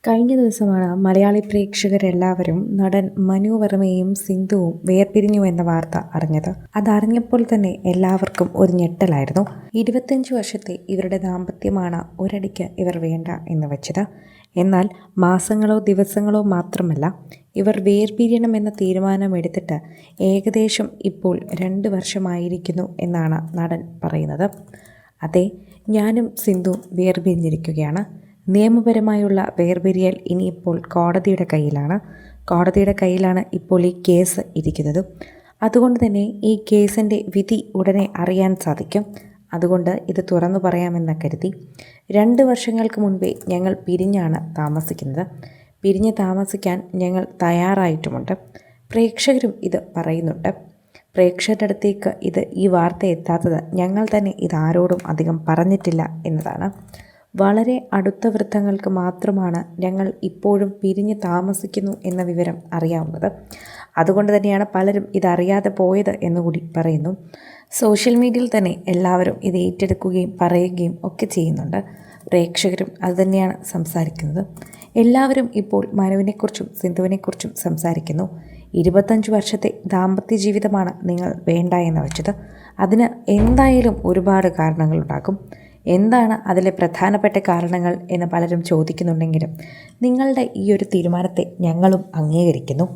കഴിഞ്ഞ ദിവസമാണ് മലയാളി പ്രേക്ഷകരെല്ലാവരും നടൻ മനു വർമ്മയും സിന്ധുവും വേർപിരിഞ്ഞു എന്ന വാർത്ത അറിഞ്ഞത്. അതറിഞ്ഞപ്പോൾ തന്നെ എല്ലാവർക്കും ഒരു ഞെട്ടലായിരുന്നു. 25 വർഷത്തെ ഇവരുടെ ദാമ്പത്യമാണ് ഒരടിക്ക് ഇവർ വേണ്ട എന്ന് വെച്ചത്. എന്നാൽ മാസങ്ങളോ ദിവസങ്ങളോ മാത്രമല്ല, ഇവർ വേർപിരിയണമെന്ന തീരുമാനമെടുത്തിട്ട് ഏകദേശം ഇപ്പോൾ 2 വർഷമായിരിക്കുന്നു എന്നാണ് നടൻ പറയുന്നത്. അതെ, ഞാനും സിന്ധു വേർപിരിഞ്ഞിരിക്കുകയാണ്. നിയമപരമായുള്ള വേർപിരിയൽ ഇനിയിപ്പോൾ കോടതിയുടെ കയ്യിലാണ് ഇപ്പോൾ ഈ കേസ് ഇരിക്കുന്നത്. അതുകൊണ്ട് തന്നെ ഈ കേസിൻ്റെ വിധി ഉടനെ അറിയാൻ സാധിക്കും. അതുകൊണ്ട് ഇത് തുറന്നു പറയാമെന്ന് കരുതി. 2 വർഷങ്ങൾക്ക് മുൻപേ ഞങ്ങൾ പിരിഞ്ഞാണ് താമസിക്കുന്നത്. പിരിഞ്ഞ് താമസിക്കാൻ ഞങ്ങൾ തയ്യാറായിട്ടുമുണ്ട്. പ്രേക്ഷകരും ഇത് പറയുന്നുണ്ട്. പ്രേക്ഷകരുടെ അടുത്തേക്ക് ഈ വാർത്ത എത്താത്തത് ഞങ്ങൾ തന്നെ ഇതാരോടും അധികം പറഞ്ഞിട്ടില്ല എന്നതാണ്. വളരെ അടുത്ത വൃത്തങ്ങൾക്ക് മാത്രമാണ് ഞങ്ങൾ ഇപ്പോഴും പിരിഞ്ഞ് താമസിക്കുന്നു എന്ന വിവരം അറിയാവുന്നത്. അതുകൊണ്ട് തന്നെയാണ് പലരും ഇതറിയാതെ പോയത് എന്നുകൂടി പറയുന്നു. സോഷ്യൽ മീഡിയയിൽ തന്നെ എല്ലാവരും ഇത് ഏറ്റെടുക്കുകയും പറയുകയും ഒക്കെ ചെയ്യുന്നുണ്ട്. പ്രേക്ഷകരും അതുതന്നെയാണ് സംസാരിക്കുന്നത്. എല്ലാവരും ഇപ്പോൾ മനുവിനെക്കുറിച്ചും സിന്ധുവിനെക്കുറിച്ചും സംസാരിക്കുന്നു. 25 വർഷത്തെ ദാമ്പത്യ ജീവിതമാണ് നിങ്ങൾ വേണ്ട എന്ന് വെച്ചത്. അതിന് എന്തായാലും ഒരുപാട് കാരണങ്ങളുണ്ടാകും. എന്താണ് അതിലെ പ്രധാനപ്പെട്ട കാരണങ്ങൾ എന്ന് പലരും ചോദിക്കുന്നുണ്ടെങ്കിലും നിങ്ങളുടെ ഈ ഒരു തീരുമാനത്തെ ഞങ്ങളും അംഗീകരിക്കുന്നു.